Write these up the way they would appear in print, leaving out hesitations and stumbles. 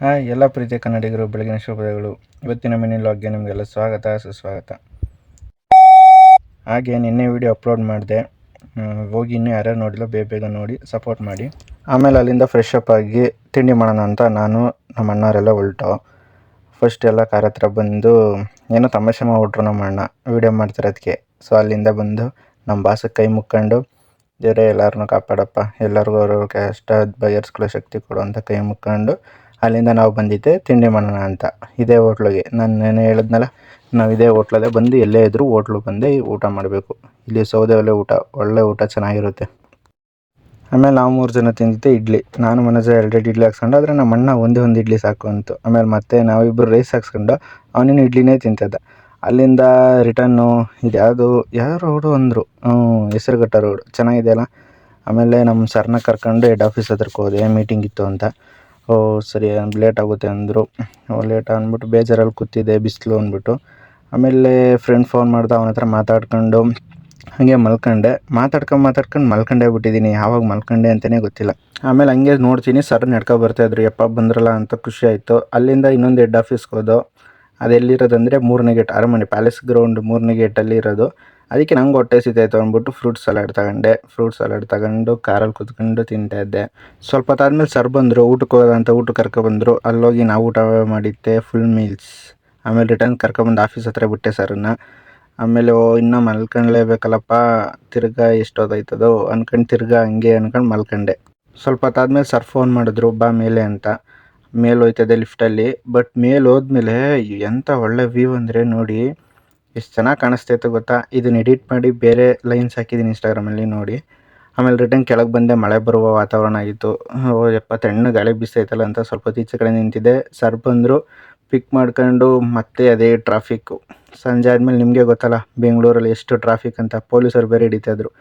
Hi ಎಲ್ಲ ಪ್ರೀತಿಯ ಕನ್ನಡಿಗರು, ಬೆಳಗಿನ ಶುಭೋದಯಗಳು. ಇವತ್ತಿನ ಮಿನಿ ಲಾಗ್ಗೆ ನಿಮಗೆಲ್ಲ ಸ್ವಾಗತ ಸುಸ್ವಾಗತ. ಹಾಗೆ ನಿನ್ನೆ ವಿಡಿಯೋ ಅಪ್ಲೋಡ್ ಮಾಡಿದೆ, ಹೋಗಿ ಇನ್ನೂ ಯಾರ್ಯಾರು ನೋಡಿಲ್ಲ ಬೇಗ ನೋಡಿ ಸಪೋರ್ಟ್ ಮಾಡಿ. ಆಮೇಲೆ ಅಲ್ಲಿಂದ ಫ್ರೆಶ್ ಅಪ್ ಆಗಿ ತಿಂಡಿ ಮಾಡೋಣ ಅಂತ ನಾನು ನಮ್ಮ ಅಣ್ಣವರೆಲ್ಲ ಹೊಲ್ಟು. ಫಸ್ಟ್ ಎಲ್ಲ ಕಾರ್ ಹತ್ರ ಬಂದು ಏನೋ ತಮಾಷೆ ಮಾಡ್ಬಿಟ್ರು ನಮ್ಮ ಅಣ್ಣ ವಿಡಿಯೋ ಮಾಡ್ತಿರೋದಕ್ಕೆ. ಸೊ ಅಲ್ಲಿಂದ ಬಂದು ನಮ್ಮ ಬಾಸಿಗೆ ಕೈ ಮುಕ್ಕೊಂಡು, ದೇವರೇ ಎಲ್ಲರನ್ನೂ ಕಾಪಾಡಪ್ಪ, ಎಲ್ಲರಿಗೂ ಅವ್ರವ್ರ ಕಷ್ಟ ಬಗೆಹರಿಸ್ಕೊಳ್ಳೋ ಶಕ್ತಿ ಕೊಡು ಅಂತ ಕೈ ಮುಕ್ಕೊಂಡು ಅಲ್ಲಿಂದ ನಾವು ಬಂದಿದ್ದೆ ತಿಂಡಿ ಮಾಡೋಣ ಅಂತ. ಇದೇ ಹೋಟ್ಲಿಗೆ ನಾನು ನೆನೆ ಹೇಳಿದ್ನಲ್ಲ, ನಾವು ಇದೇ ಹೋಟ್ಲಲ್ಲೇ ಬಂದು ಎಲ್ಲೇ ಇದ್ದರೂ ಹೋಟ್ಲು ಬಂದು ಊಟ ಮಾಡಬೇಕು. ಇಲ್ಲಿ ಸೌದೆ ಒಲೆ ಊಟ, ಒಳ್ಳೆ ಊಟ ಚೆನ್ನಾಗಿರುತ್ತೆ. ಆಮೇಲೆ ನಾವು 3 ಜನ ತಿಂದಿದ್ದೆ ಇಡ್ಲಿ. ನಾನು ಮನೋಜ 2 ಇಡ್ಲಿ ಹಾಕ್ಸ್ಕೊಂಡು, ಆದರೆ ನಮ್ಮ ಅಣ್ಣ ಒಂದೇ ಇಡ್ಲಿ ಸಾಕು ಅಂತು. ಆಮೇಲೆ ಮತ್ತೆ ನಾವಿಬ್ಬರು ರೈಸ್ ಹಾಕ್ಸ್ಕೊಂಡು ಅವನೇನು ಇಡ್ಲಿನೇ ತಿಂತಿದ್ದ. ಅಲ್ಲಿಂದ ರಿಟರ್ನು ಇದು ಯಾವ ರೋಡು ಅಂದರು, ಹೆಸರುಘಟ್ಟ ರೋಡು ಚೆನ್ನಾಗಿದೆಯಲ್ಲ. ಆಮೇಲೆ ನಮ್ಮ ಸರ್ನ ಕರ್ಕೊಂಡು ಹೆಡ್ ಆಫೀಸ್ ಹತ್ರಕ್ಕೆ ಹೋದೆ, ಮೀಟಿಂಗ್ ಇತ್ತು ಅಂತ. ಸರಿ ಲೇಟ್ ಆಗುತ್ತೆ ಅಂದರು. ಲೇಟ್ ಅಂದ್ಬಿಟ್ಟು ಬೇಜಾರಲ್ಲಿ ಕೂತಿದ್ದೆ, ಬಿಸಿಲು ಅಂದ್ಬಿಟ್ಟು. ಆಮೇಲೆ ಫ್ರೆಂಡ್ ಫೋನ್ ಮಾಡ್ದೆ, ಅವನ ಹತ್ರ ಮಾತಾಡ್ಕೊಂಡು ಹಾಗೆ ಮಲ್ಕೊಂಡೆ. ಮಾತಾಡ್ಕೊಂಡು ಮಲ್ಕೊಂಡೇ ಬಿಟ್ಟಿದ್ದೀನಿ. ಯಾವಾಗ ಮಲ್ಕೊಂಡೆ ಅಂತಲೇ ಗೊತ್ತಿಲ್ಲ. ಆಮೇಲೆ ಹಂಗೆ ನೋಡ್ತೀನಿ ಸರ್ ನಡ್ಕೊ ಬರ್ತಾಯಿದ್ರು. ಯಪ್ಪ ಬಂದ್ರಲ್ಲ ಅಂತ ಖುಷಿ ಆಯಿತು. ಅಲ್ಲಿಂದ ಇನ್ನೊಂದು ಹೆಡ್ ಆಫೀಸ್ಗೆ ಹೋದೋ. ಅದೆಲ್ಲಿರೋದಂದರೆ 3ನೇ ಗೇಟ್, ಅರಮನೆ ಪ್ಯಾಲೇಸ್ ಗ್ರೌಂಡ್ 3ನೇ ಗೇಟಲ್ಲಿ ಇರೋದು. ಅದಕ್ಕೆ ನಂಗೆ ಹೊಟ್ಟೆ ಸಿಗ್ತಾಯಿತ್ತು ಅಂದ್ಬಿಟ್ಟು ಫ್ರೂಟ್ ಸಲಾಡ್ ತಗೊಂಡು ಕಾರಲ್ಲಿ ಕೂತ್ಕೊಂಡು ತಿಂತಾಯಿದ್ದೆ. ಸ್ವಲ್ಪ ಹೊತ್ತಾದ್ಮೇಲೆ ಸರ್ ಬಂದರು, ಊಟಕ್ಕೆ ಹೋಗೋದಂತ ಊಟಕ್ಕೆ ಕರ್ಕೊಬಂದರು. ಅಲ್ಲೋಗಿ ನಾವು ಊಟ ಮಾಡಿದ್ದೆ, ಫುಲ್ ಮೀಲ್ಸ್. ಆಮೇಲೆ ರಿಟರ್ನ್ ಕರ್ಕೊಬಂದು ಆಫೀಸ್ ಹತ್ರ ಬಿಟ್ಟೆ ಸರ್ನ. ಆಮೇಲೆ ಇನ್ನೂ ಮಲ್ಕೊಳ್ಳೇಬೇಕಲ್ಲಪ್ಪ, ತಿರ್ಗಾ ಎಷ್ಟೊತ್ತಾಯ್ತದೋ ಅನ್ಕೊಂಡು ಹಂಗೆ ಮಲ್ಕೊಂಡೆ. ಸ್ವಲ್ಪ ಹೊತ್ತಾದ್ಮೇಲೆ ಸರ್ ಫೋನ್ ಮಾಡಿದ್ರು, ಬಾ ಮೇಲೆ ಅಂತ. ಮೇಲೆ ಹೋಯ್ತದೆ ಲಿಫ್ಟಲ್ಲಿ. ಬಟ್ ಮೇಲೆ ಹೋದ್ಮೇಲೆ ಎಂಥ ಒಳ್ಳೆ ವ್ಯೂ ಅಂದರೆ ನೋಡಿ, ಎಷ್ಟು ಚೆನ್ನಾಗಿ ಕಾಣಿಸ್ತೈತೆ ಗೊತ್ತಾ. ಇದನ್ನ ಎಡಿಟ್ ಮಾಡಿ ಬೇರೆ ಲೈನ್ಸ್ ಹಾಕಿದ್ದೀನಿ ಇನ್ಸ್ಟಾಗ್ರಾಮಲ್ಲಿ ನೋಡಿ. ಆಮೇಲೆ ರಿಟರ್ನ್ ಕೆಳಗೆ ಬಂದೆ, ಮಳೆ ಬರುವ ವಾತಾವರಣ ಆಗಿತ್ತು. ಯಪ್ಪ ತಣ್ಣಗೆ ಗಾಳಿ ಬೀಸ್ತೈತಲ್ಲ ಅಂತ ಸ್ವಲ್ಪ ಹೊತ್ತು ಈಚೆ ಕಡೆ ನಿಂತಿದ್ದೆ. ಸರ್ ಬಂದರು, ಪಿಕ್ ಮಾಡ್ಕೊಂಡು ಮತ್ತೆ ಅದೇ ಟ್ರಾಫಿಕ್ಕು. ಸಂಜೆ ಆದಮೇಲೆ ನಿಮಗೆ ಗೊತ್ತಲ್ಲ ಬೆಂಗಳೂರಲ್ಲಿ ಎಷ್ಟು ಟ್ರಾಫಿಕ್ ಅಂತ, ಪೊಲೀಸರು ಬೇರೆ ಹಿಡಿತಾಯಿದ್ರು.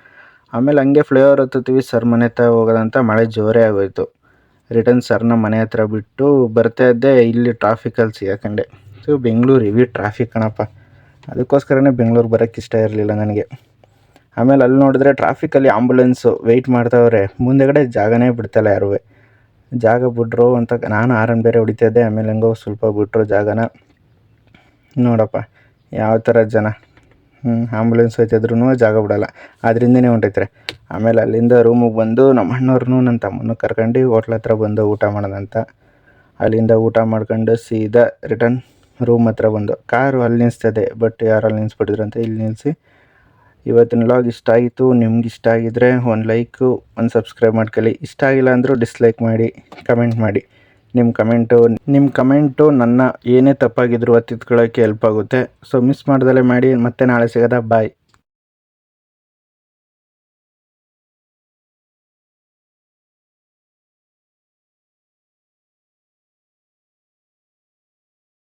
ಆಮೇಲೆ ಹಂಗೆ ಫ್ಲೈಓವರ್ ಹತ್ತುತ್ತೀವಿ, ಸರ್ ಮನೆ ಹತ್ರ ಹೋಗೋದಂತ ಮಳೆ ಜೋರೇ ಆಗೋಯ್ತು. ರಿಟರ್ನ್ ಸರ್ನ ಮನೆ ಹತ್ರ ಬಿಟ್ಟು ಬರ್ತಾಯಿದ್ದೆ, ಇಲ್ಲಿ ಟ್ರಾಫಿಕಲ್ಲಿ ಸಿಗಾಕೊಂಡೆ. ಬೆಂಗಳೂರು ಹೆವಿ ಟ್ರಾಫಿಕ್ ಕಣಪ್ಪ, ಅದಕ್ಕೋಸ್ಕರನೇ ಬೆಂಗಳೂರು ಬರೋಕ್ಕೆ ಇಷ್ಟ ಇರಲಿಲ್ಲ ನನಗೆ. ಆಮೇಲೆ ಅಲ್ಲಿ ನೋಡಿದ್ರೆ ಟ್ರಾಫಿಕಲ್ಲಿ ಆಂಬುಲೆನ್ಸು ವೆಯ್ಟ್ ಮಾಡ್ತಾವ್ರೆ, ಮುಂದೆಗಡೆ ಜಾಗನೇ ಬಿಡ್ತಾಯಿಲ್ಲ ಯಾರೂ. ಜಾಗ ಬಿಡ್ರು ಅಂತ ನಾನು ಆರನ್ ಬೇರೆ ಹೊಡಿತಾಯಿದ್ದೆ. ಆಮೇಲೆ ಹೆಂಗೋ ಸ್ವಲ್ಪ ಬಿಟ್ಟರು ಜಾಗನ. ನೋಡಪ್ಪ ಯಾವ ಥರ ಜನ, ಆಂಬುಲೆನ್ಸ್ ಹೋಯ್ತಿದ್ರು ಜಾಗ ಬಿಡೋಲ್ಲ, ಅದರಿಂದನೇ ಹೊಂಟೈತ್ರೆ. ಆಮೇಲೆ ಅಲ್ಲಿಂದ ರೂಮಿಗೆ ಬಂದು ನಮ್ಮ ಅಣ್ಣವ್ರನ್ನೂ ನನ್ನ ತಮ್ಮನೂ ಕರ್ಕೊಂಡು ಹೋಟ್ಲ ಹತ್ರ ಬಂದು ಊಟ ಮಾಡೋದಂತ. ಅಲ್ಲಿಂದ ಊಟ ಮಾಡ್ಕೊಂಡು ಸೀದಾ ರಿಟರ್ನ್ ರೂಮ್ ಹತ್ರ ಬಂದು. ಕಾರು ಅಲ್ಲಿ ನಿಲ್ಲಿಸ್ತದೆ, ಬಟ್ ಯಾರಲ್ಲಿ ನಿಲ್ಲಿಸ್ಬಿಟ್ಟಿದ್ರು ಅಂತ ಇಲ್ಲಿ ನಿಲ್ಲಿಸಿ. ಇವತ್ತಿನ ವ್ಲಾಗ್ ಇಷ್ಟ ಆಗಿತ್ತು. ನಿಮ್ಗೆ ಇಷ್ಟ ಆಗಿದ್ರೆ ಒಂದು ಲೈಕು, ಒಂದು ಸಬ್ಸ್ಕ್ರೈಬ್ ಮಾಡ್ಕೊಳ್ಳಿ. ಇಷ್ಟ ಆಗಿಲ್ಲ ಅಂದರೂ ಡಿಸ್ಲೈಕ್ ಮಾಡಿ, ಕಮೆಂಟ್ ಮಾಡಿ. ನಿಮ್ಮ ಕಮೆಂಟು ನನ್ನ ಏನೇ ತಪ್ಪಾಗಿದ್ರು ತಿದ್ಕೊಳ್ಳೋಕ್ಕೆ ಹೆಲ್ಪ್ ಆಗುತ್ತೆ. ಸೊ ಮಿಸ್ ಮಾಡ್ದಲೇ ಮಾಡಿ. ಮತ್ತೆ ನಾಳೆ ಸಿಗೋದಾ, ಬಾಯ್.